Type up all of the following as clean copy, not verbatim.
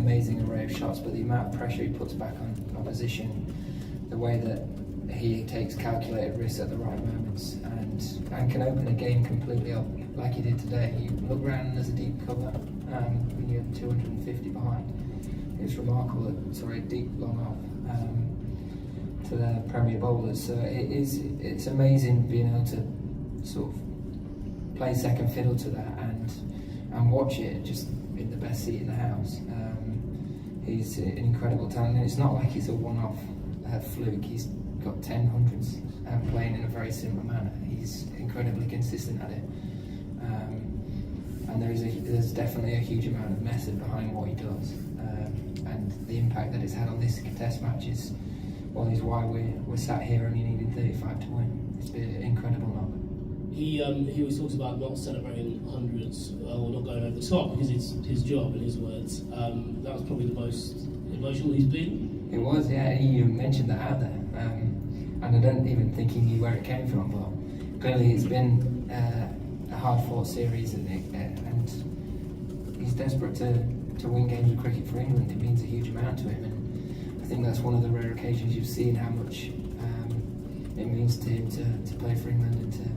amazing array of shots, but the amount of pressure he puts back on opposition, the way that he takes calculated risks at the right moments, and can open a game completely up like he did today. You look around and there's a deep cover when you're 250 behind. It's remarkable that, sorry, deep long off to the Premier bowlers. So it's amazing being able to sort of play second fiddle to that and watch it just in the best seat in the house. He's an incredible talent, and it's not like he's a one-off fluke. He's got 10 hundreds playing in a very similar manner. He's incredibly consistent at it, and there's definitely a huge amount of method behind what he does, and the impact that it's had on this test match is why we're sat here only needing 35 to win. It's been an incredible knock. He always talks about not celebrating hundreds or not going over the top because it's his job, in his words. That was probably the most emotional he's been. It was, yeah. He mentioned that out there, and I don't even think he knew where it came from. But clearly, it's been a hard-fought series, and he's desperate to win games of cricket for England. It means a huge amount to him, and I think that's one of the rare occasions you've seen how much it means to him to play for England and to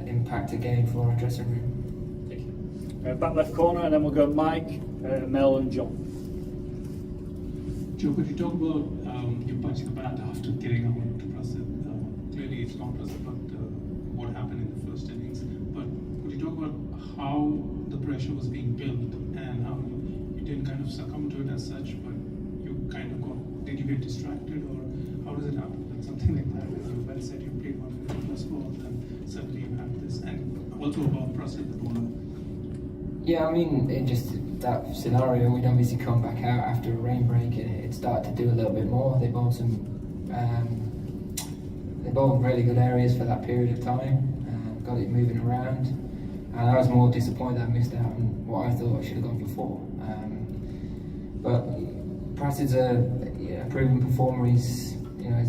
impact a game for our dressing room. Thank you. Back left corner, and then we'll go Mike, Mel and John. Joe, could you talk about you punching the bat after getting out to Prasid? Clearly it's not Prasid, but what happened in the first innings. But could you talk about how the pressure was being built and how you didn't kind of succumb to it as such, but you kind of did you get distracted, or how does it happen? Like something like that. As you well said, you played 150 plus balls, and suddenly you have this, and also about Prasid, the bowler. Yeah, I mean, it just that scenario, we'd obviously come back out after a rain break, and it started to do a little bit more. They bowled really good areas for that period of time, got it moving around, and I was more disappointed that I missed out on what I thought I should have gone for 4. But Prasid's a proven performer. He's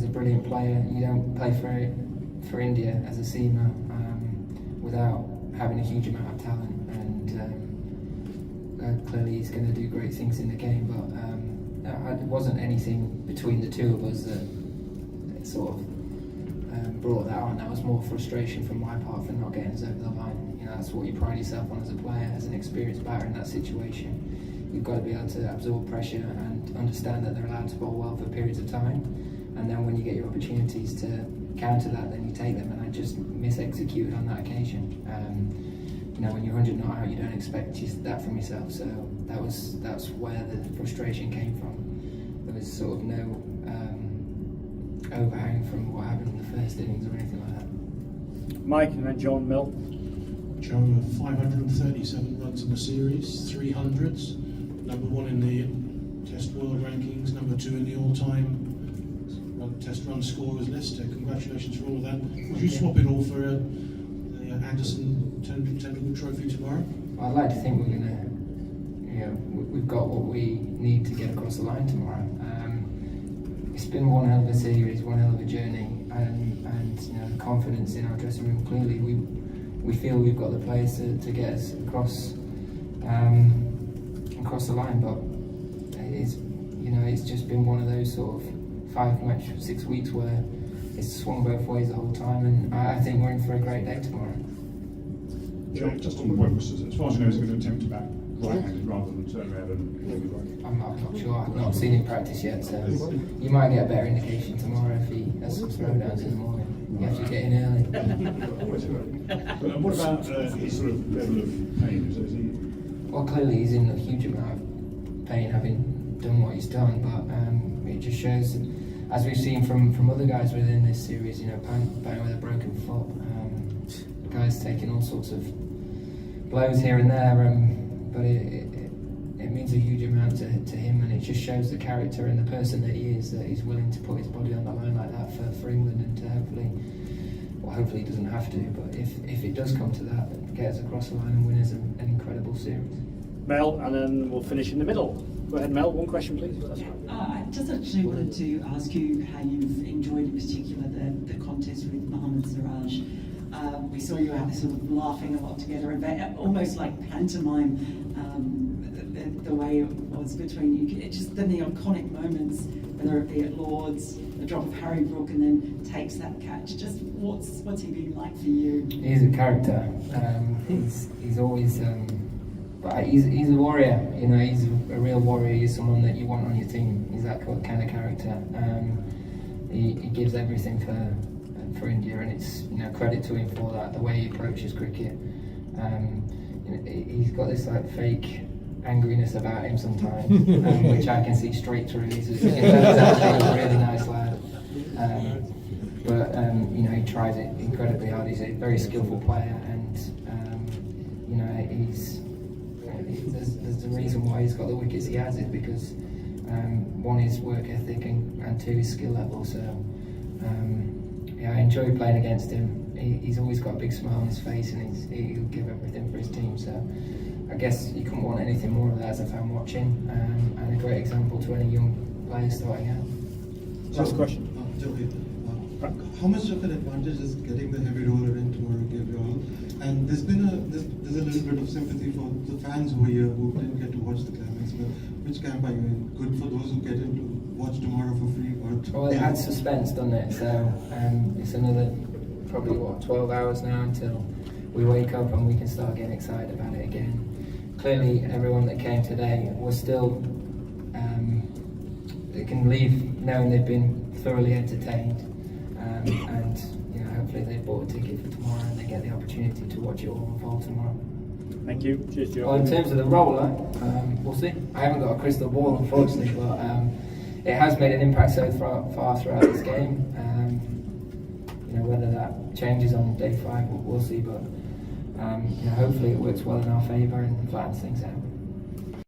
a brilliant player. You don't play for India as a seamer without having a huge amount of talent, and clearly he's going to do great things in the game, but it wasn't anything between the two of us that sort of brought that on. That was more frustration from my part for not getting us over the line. That's what you pride yourself on as a player, as an experienced batter in that situation. You've got to be able to absorb pressure and understand that they're allowed to bowl well for periods of time, and then when you get your opportunities to counter that, then you take them, and I just mis-executed on that occasion. When you're 100 not out, you don't expect that from yourself, so that's where the frustration came from. There was sort of no overhang from what happened in the first innings or anything like that. Mike and then John, Mel. Joe, 537 runs in the series, 300s, number 1 in the Test World Rankings, number 2 in the all-time Test run scorers list. Congratulations for all of that. Would you swap it all for the Anderson Tendulkar Trophy tomorrow? I'd like to think we're going to, we've got what we need to get across the line tomorrow. It's been one hell of a series, one hell of a journey, and the confidence in our dressing room. Clearly, we feel we've got the players to get us across the line, but it's just been one of those sort of 6 weeks where it's swung both ways the whole time, and I think we're in for a great day tomorrow. Joe, just on the Woakes, as far as you know, he's going to attempt to bat right-handed rather than turn around and right. I'm not sure. I've not seen him practice yet, so you might get a better indication tomorrow if he has some slowdowns in the morning. You have to get in early. But what about his sort of level of pain? Is he... Well, clearly he's in a huge amount of pain having done what he's done, but it just shows, as we've seen from other guys within this series, playing with a broken foot, guys taking all sorts of blows here and there, but it means a huge amount to him, and it just shows the character and the person that he is, that he's willing to put his body on the line like that for England, and to hopefully he doesn't have to, but if it does come to that, get us across the line and win us an incredible series. Mel, and then we'll finish in the middle. Go ahead, Mel, one question please. I just actually wanted to ask you how you've enjoyed in particular the contest with Mohammad Siraj. We saw you out sort of laughing a lot together, and almost like pantomime, the the way it was between you. It just then the iconic moments, whether it be at Lord's, the drop of Harry Brook, and then takes that catch. Just what's he been like for you? He's a character. He's always, but he's a warrior. You know, he's a real warrior. He's someone that you want on your team. He's that kind of character. He gives everything for India, and it's, you know, credit to him for that. The way he approaches cricket. You know, he's got this like fake angriness about him sometimes, which I can see straight through. He's actually a really nice lad. But you know, he tries it incredibly hard. He's a very skillful player, and you know, there's the reason why he's got the wickets he has is because one is work ethic and two is skill level. So yeah, I enjoy playing against him. He's always got a big smile on his face, and he'll give everything for his team. So I guess you couldn't want anything more of that as a fan watching, and a great example to any young players starting out. Last question. How much of an advantage is getting the heavy roller in tomorrow, Gabriel? And there's a little bit of sympathy for the fans who are here who didn't get to watch the climax. But which camp are you in? Good for those who get in to watch tomorrow for free? Well, it adds suspense, doesn't it? So it's another probably 12 hours now until we wake up and we can start getting excited about it again. Clearly, everyone that came today was still they can leave knowing they've been thoroughly entertained. And you know, hopefully they bought a ticket for tomorrow and they get the opportunity to watch it all unfold tomorrow. Thank you. Cheers, Joe. Well, in terms of the roller, we'll see. I haven't got a crystal ball, unfortunately, but it has made an impact so far throughout this game. You know, whether that changes on day 5, we'll see. But you know, hopefully it works well in our favour and flattens things out.